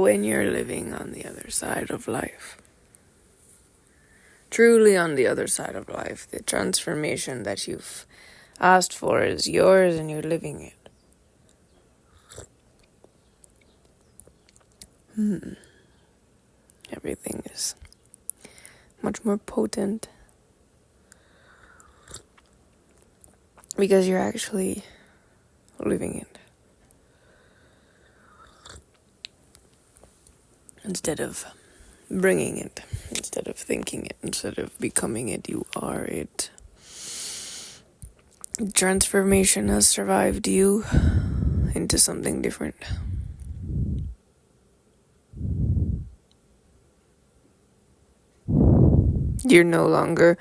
when you're living on the other side of life. Truly on the other side of life, the transformation that you've asked for is yours and you're living it. Everything is much more potent because you're actually living it. Instead of bringing it, instead of thinking it, instead of becoming it, you are it. Transformation has survived you into something different. You're no longer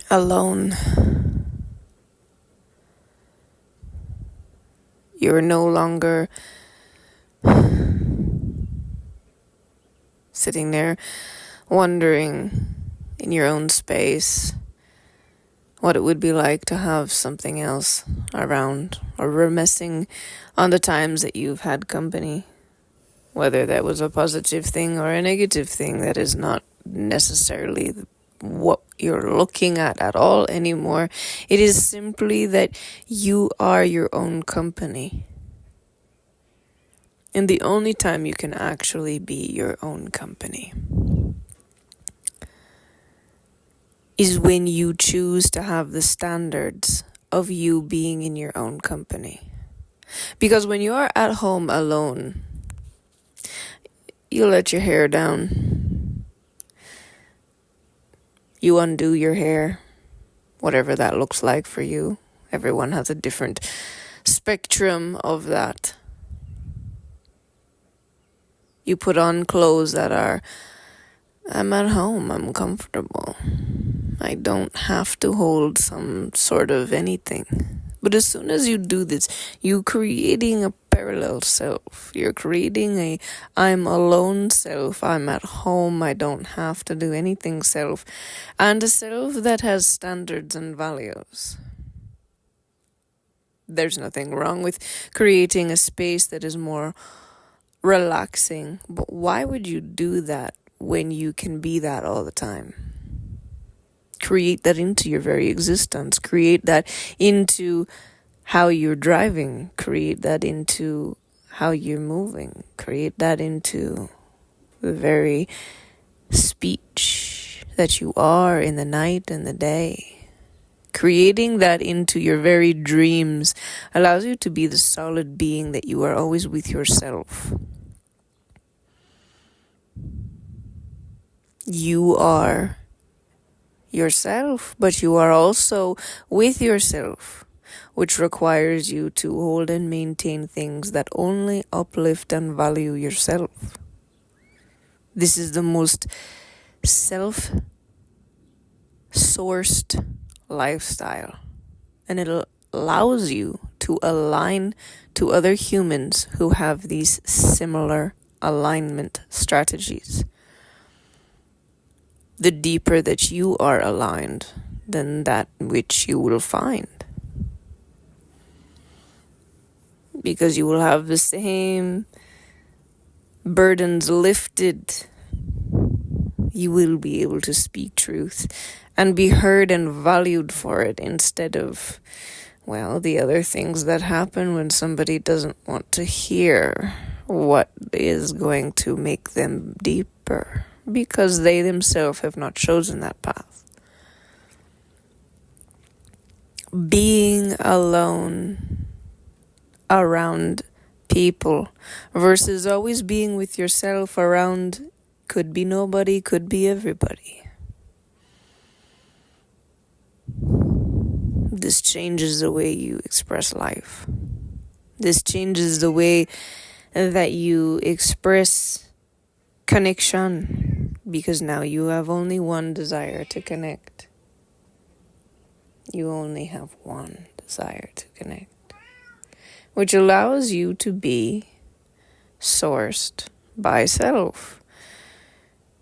alone. You're no longer sitting there wondering in your own space what it would be like to have something else around, or reminiscing on the times that you've had company. Whether that was a positive thing or a negative thing, that is not necessarily what you're looking at all anymore. It is simply that you are your own company. And the only time you can actually be your own company is when you choose to have the standards of you being in your own company. Because when you're at home alone, you let your hair down. You undo your hair, whatever that looks like for you. Everyone has a different spectrum of that. You put on clothes that are, I'm at home, I'm comfortable. I don't have to hold some sort of anything. But as soon as you do this, you're creating a parallel self. You're creating a I'm alone self. I'm at home. I don't have to do anything self. And a self that has standards and values. There's nothing wrong with creating a space that is more relaxing. But why would you do that when you can be that all the time? Create that into your very existence. Create that into how you're driving. Create that into how you're moving. Create that into the very speech that you are in the night and the day. Creating that into your very dreams allows you to be the solid being that you are always with yourself. You are yourself, but you are also with yourself, which requires you to hold and maintain things that only uplift and value yourself. This is the most self-sourced lifestyle, and it allows you to align to other humans who have these similar alignment strategies. The deeper that you are aligned, then that which you will find. Because you will have the same burdens lifted. You will be able to speak truth and be heard and valued for it, instead of, well, the other things that happen when somebody doesn't want to hear what is going to make them deeper, because they themselves have not chosen that path. Being alone around people versus always being with yourself around, could be nobody, could be everybody. This changes the way you express life. This changes the way that you express connection, because now you have only one desire to connect. You only have one desire to connect, which allows you to be sourced by self.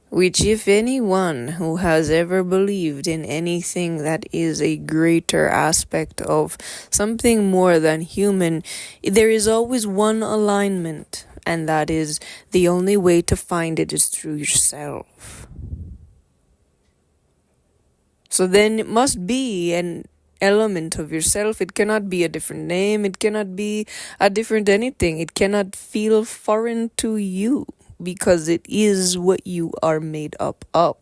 Which, if anyone who has ever believed in anything that is a greater aspect of something more than human, there is always one alignment, And that is the only way to find it is through yourself. So then it must be an element of yourself. It cannot be a different name. It cannot be a different anything. It cannot feel foreign to you because it is what you are made up of.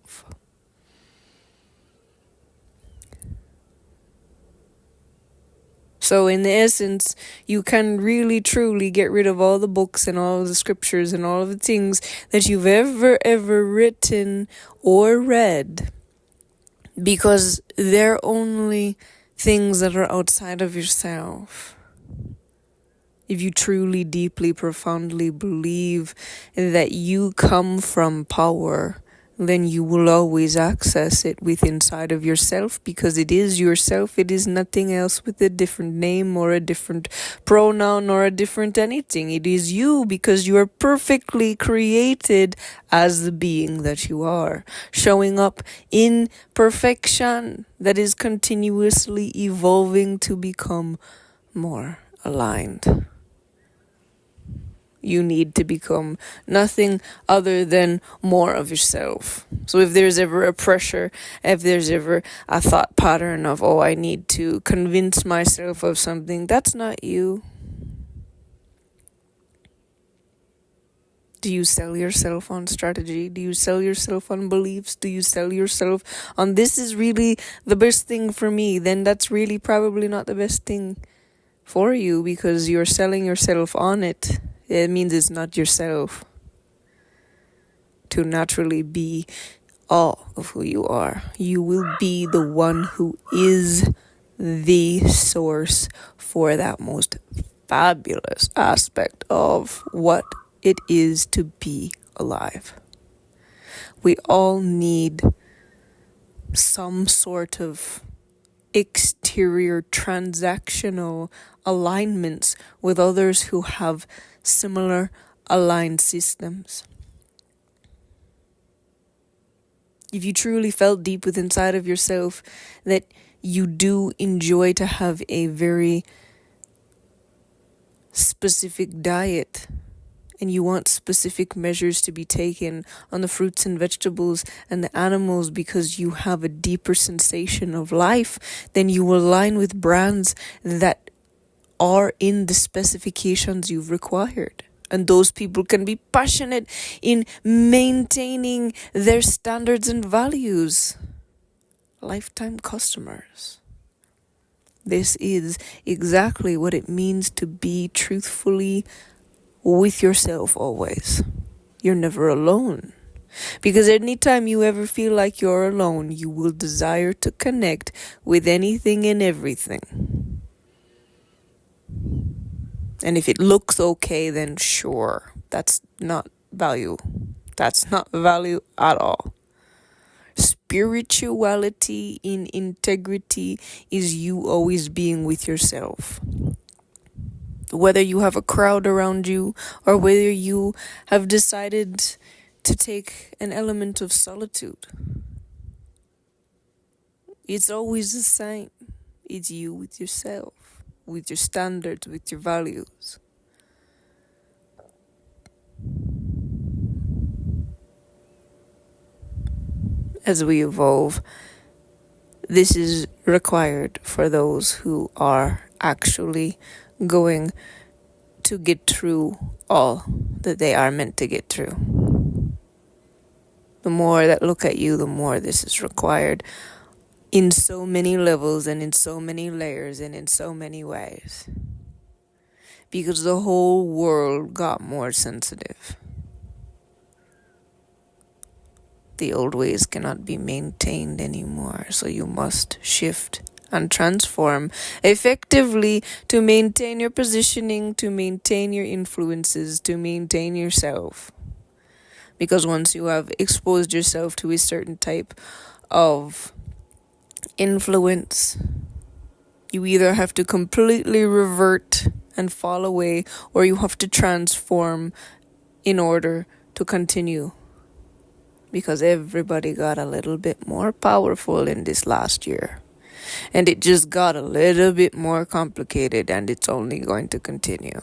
So in the essence, you can really truly get rid of all the books and all of the scriptures and all of the things that you've ever written or read, because they're only things that are outside of yourself. If you truly, deeply, profoundly believe that you come from power, then you will always access it with inside of yourself, because it is yourself. It is nothing else with a different name or a different pronoun or a different anything. It is you, because you are perfectly created as the being that you are, showing up in perfection that is continuously evolving to become more aligned. You need to become nothing other than more of yourself. So if there's ever a pressure, if there's ever a thought pattern of, oh, I need to convince myself of something, that's not you. Do you sell yourself on strategy? Do you sell yourself on beliefs? Do you sell yourself on this is really the best thing for me? Then that's really probably not the best thing for you, because you're selling yourself on it. It means it's not yourself to naturally be all of who you are. You will be the one who is the source for that most fabulous aspect of what it is to be alive. We all need some sort of exterior transactional alignments with others who have similar aligned systems. If you truly felt deep within inside of yourself that you do enjoy to have a very specific diet, and you want specific measures to be taken on the fruits and vegetables and the animals because you have a deeper sensation of life, then you will align with brands that are in the specifications you've required. And those people can be passionate in maintaining their standards and values. Lifetime customers. This is exactly what it means to be truthfully with yourself always. You're never alone. Because anytime you ever feel like you're alone, you will desire to connect with anything and everything. And if it looks okay, then sure, that's not value. That's not value at all. Spirituality in integrity is you always being with yourself. Whether you have a crowd around you or whether you have decided to take an element of solitude, it's always the same. It's you with yourself, with your standards, with your values. As we evolve, this is required for those who are actually going to get through all that they are meant to get through. The more that look at you, the more this is required in so many levels and in so many layers and in so many ways. Because the whole world got more sensitive. The old ways cannot be maintained anymore, so you must shift and transform effectively to maintain your positioning, to maintain your influences, to maintain yourself. Because once you have exposed yourself to a certain type of influence, you either have to completely revert and fall away, or you have to transform in order to continue. Because everybody got a little bit more powerful in this last year. And it just got a little bit more complicated, and it's only going to continue.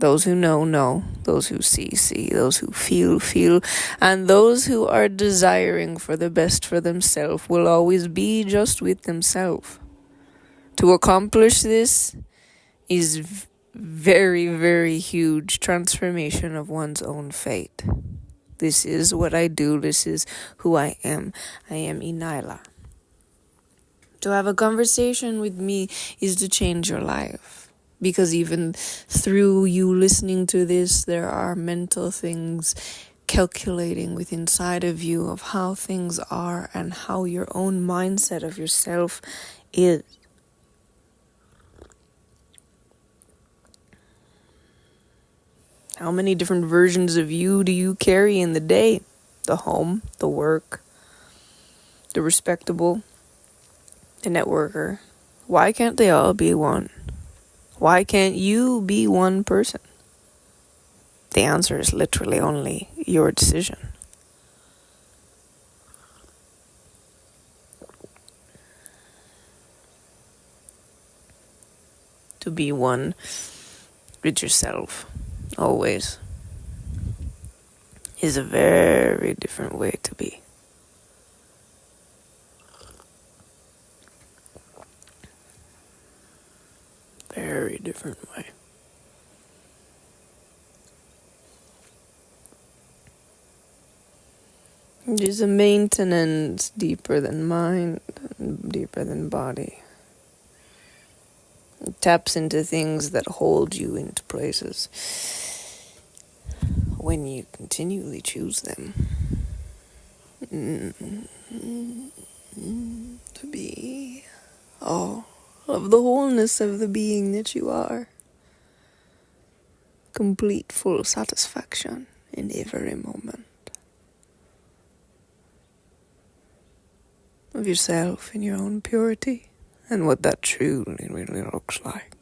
Those who know, know. Those who see, see. Those who feel, feel. And those who are desiring for the best for themselves will always be just with themselves. To accomplish this is very, very huge transformation of one's own fate. This is what I do. This is who I am. I am ENYELAH. To have a conversation with me is to change your life. Because even through you listening to this, there are mental things calculating within inside of you of how things are and how your own mindset of yourself is. How many different versions of you do you carry in the day? The home, the work, the respectable, the networker. Why can't they all be one? Why can't you be one person? The answer is literally only your decision. To be one with yourself, always, is a very different way to be. Very different way. It is a maintenance deeper than mind, deeper than body. It taps into things that hold you into places when you continually choose them. To be all of the wholeness of the being that you are. Complete, full satisfaction in every moment. Of yourself in your own purity and what that truly really looks like.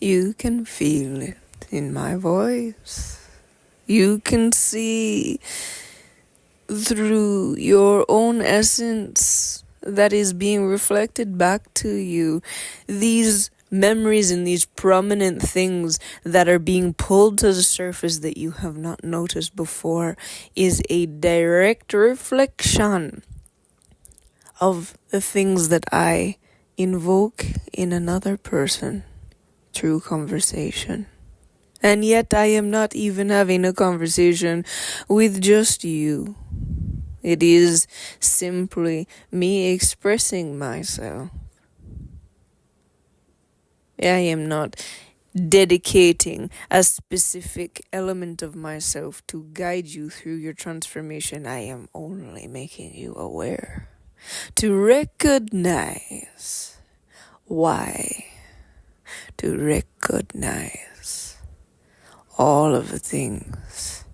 You can feel it in my voice. You can see through your own essence that is being reflected back to you. These memories and these prominent things that are being pulled to the surface that you have not noticed before is a direct reflection of the things that I invoke in another person through conversation. And yet I am not even having a conversation with just you. It is simply me expressing myself. I am not dedicating a specific element of myself to guide you through your transformation. I am only making you aware. To recognize why. To recognize all of the things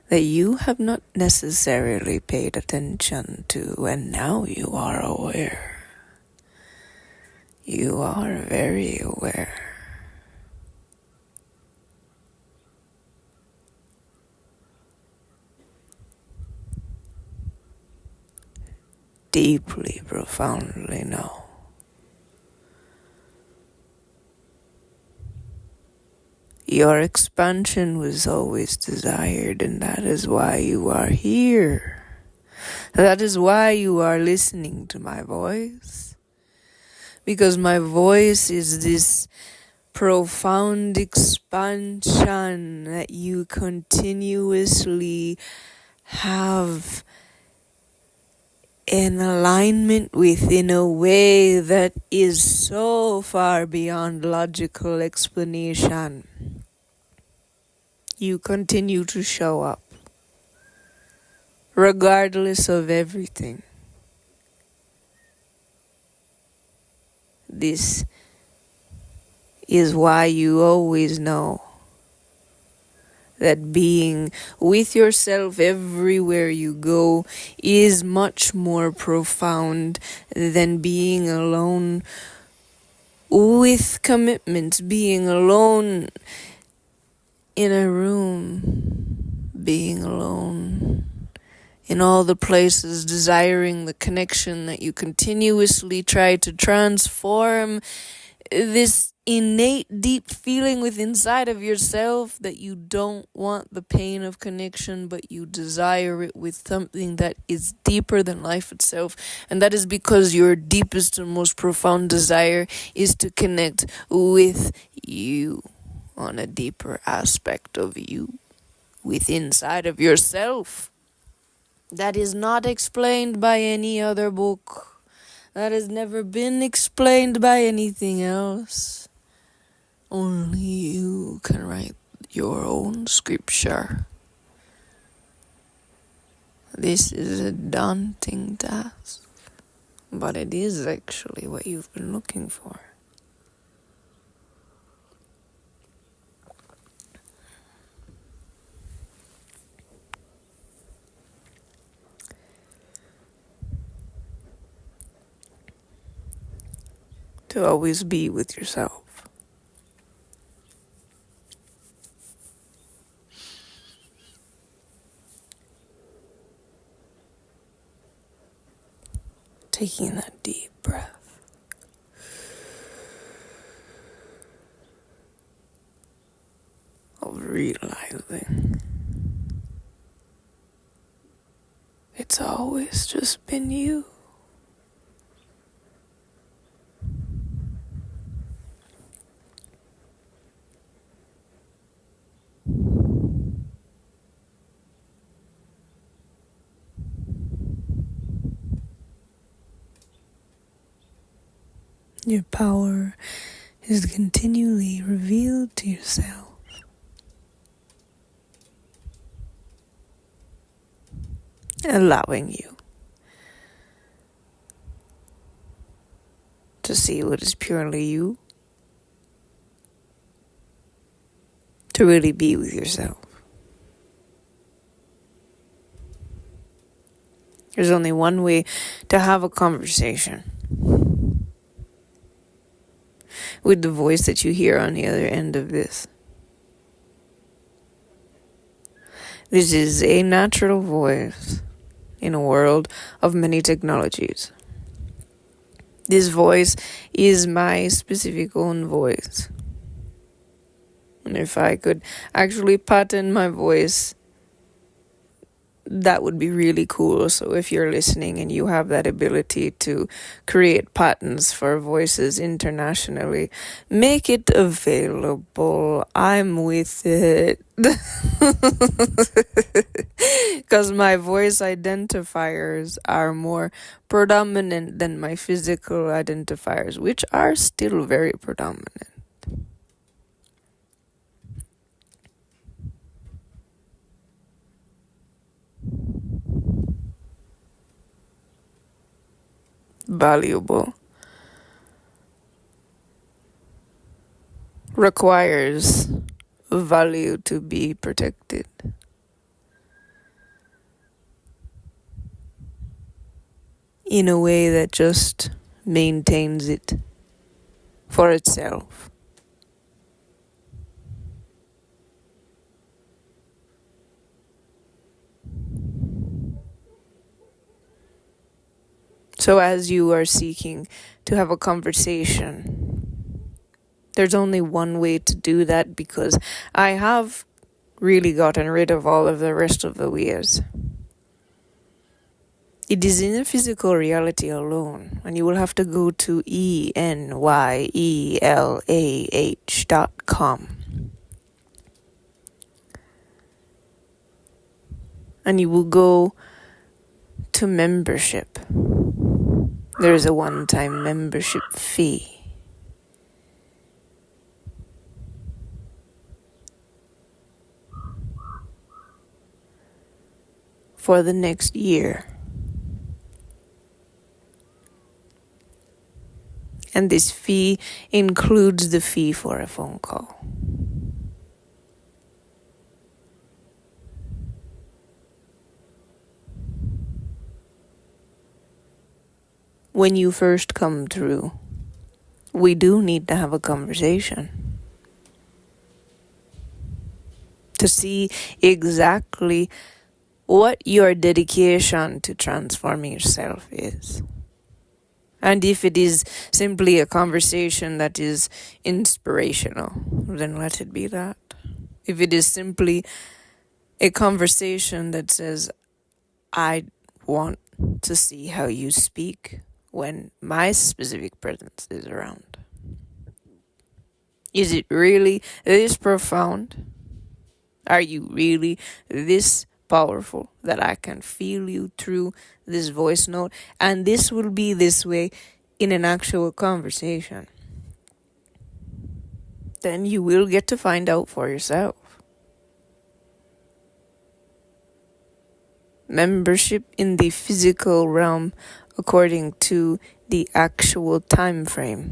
that you have not necessarily paid attention to, and now you are aware. You are very aware. Deeply, profoundly know. Your expansion was always desired, and that is why you are here. That is why you are listening to my voice. Because my voice is this profound expansion that you continuously have in alignment with in a way that is so far beyond logical explanation. You continue to show up, regardless of everything. This is why you always know that being with yourself everywhere you go is much more profound than being alone with commitments, being alone in a room, being alone in all the places, desiring the connection that you continuously try to transform this innate deep feeling within inside of yourself that you don't want the pain of connection, but you desire it with something that is deeper than life itself. And that is because your deepest and most profound desire is to connect with you on a deeper aspect of you within inside of yourself. That is not explained by any other book. That has never been explained by anything else. Only you can write your own scripture. This is a daunting task, but it is actually what you've been looking for. To always be with yourself. Taking that deep breath. Of realizing it's always just been you. Your power is continually revealed to yourself. Allowing you to see what is purely you. To really be with yourself. There's only one way to have a conversation. With the voice that you hear on the other end of this. This is a natural voice in a world of many technologies. This voice is my specific own voice. And if I could actually patent my voice, that would be really cool. So if you're listening and you have that ability to create patents for voices internationally, make it available. I'm with it. Because my voice identifiers are more predominant than my physical identifiers, which are still very predominant. Valuable, requires value to be protected. In a way that just maintains it for itself. So as you are seeking to have a conversation, there's only one way to do that, because I have really gotten rid of all of the rest of the ways. It is in the physical reality alone, and you will have to go to ENYELAH.com. And you will go to membership. There is a one-time membership fee. For the next year. And this fee includes the fee for a phone call. When you first come through, we do need to have a conversation to see exactly what your dedication to transforming yourself is. And if it is simply a conversation that is inspirational, then let it be that. If it is simply a conversation that says, I want to see how you speak when my specific presence is around. Is it really this profound? Are you really this powerful that I can feel you through this voice note? And this will be this way in an actual conversation. Then you will get to find out for yourself. Membership in the physical realm according to the actual time frame.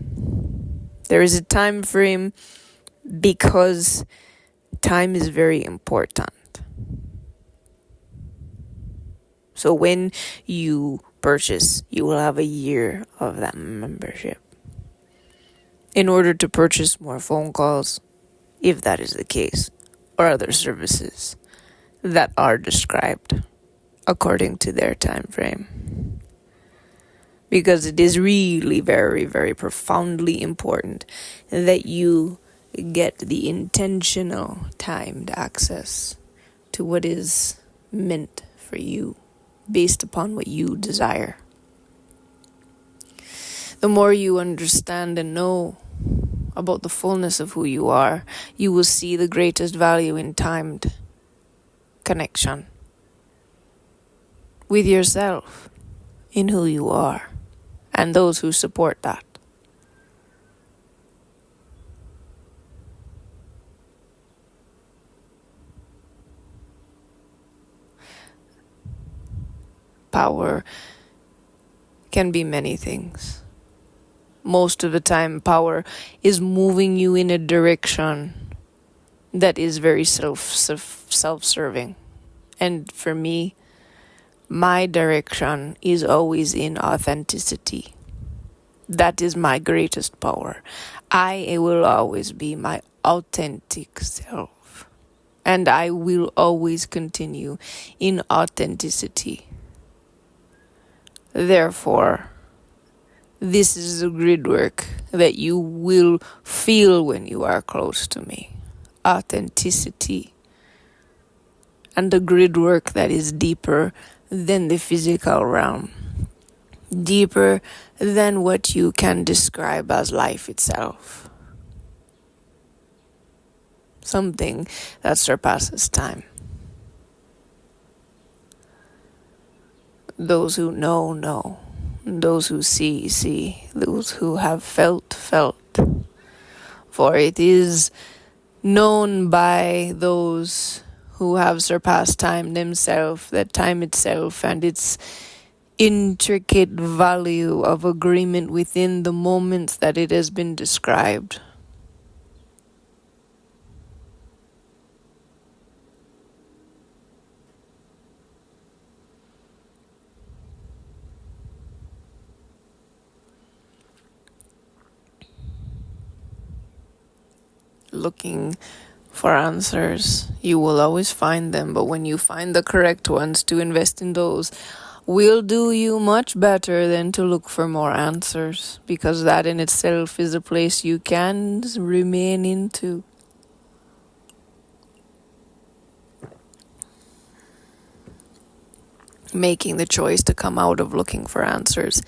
There is a time frame because time is very important. So when you purchase, you will have a year of that membership. In order to purchase more phone calls, if that is the case, or other services that are described according to their time frame. Because it is really very, very profoundly important that you get the intentional timed access to what is meant for you based upon what you desire. The more you understand and know about the fullness of who you are, you will see the greatest value in timed connection with yourself, in who you are, and those who support that. Power can be many things. Most of the time, power is moving you in a direction that is very self-serving. And for me, my direction is always in authenticity. That is my greatest power. I will always be my authentic self. And I will always continue in authenticity. Therefore, this is the grid work that you will feel when you are close to me. Authenticity. And the grid work that is deeper than the physical realm. Deeper than what you can describe as life itself. Something that surpasses time. Those who know, know. Those who see, see. Those who have felt, felt. For it is known by those who have surpassed time themselves, that time itself and its intricate value of agreement within the moments that it has been described. Looking for answers, you will always find them, but when you find the correct ones, to invest in those will do you much better than to look for more answers, because that in itself is a place you can remain into. Making the choice to come out of looking for answers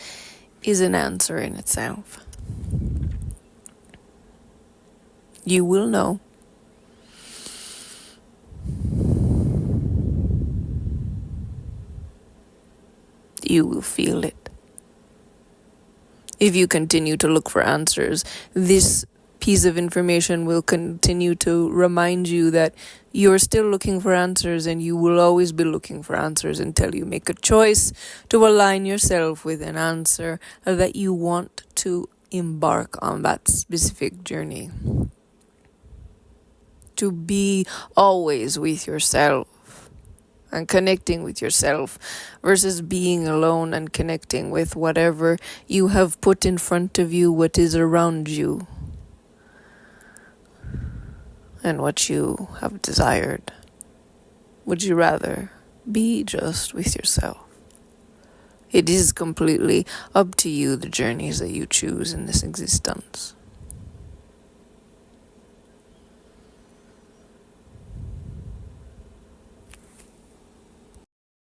is an answer in itself. You will know. You will feel it. If you continue to look for answers, this piece of information will continue to remind you that you're still looking for answers, and you will always be looking for answers until you make a choice to align yourself with an answer that you want to embark on that specific journey. To be always with yourself and connecting with yourself versus being alone and connecting with whatever you have put in front of you, what is around you, and what you have desired. Would you rather be just with yourself? It is completely up to you, the journeys that you choose in this existence.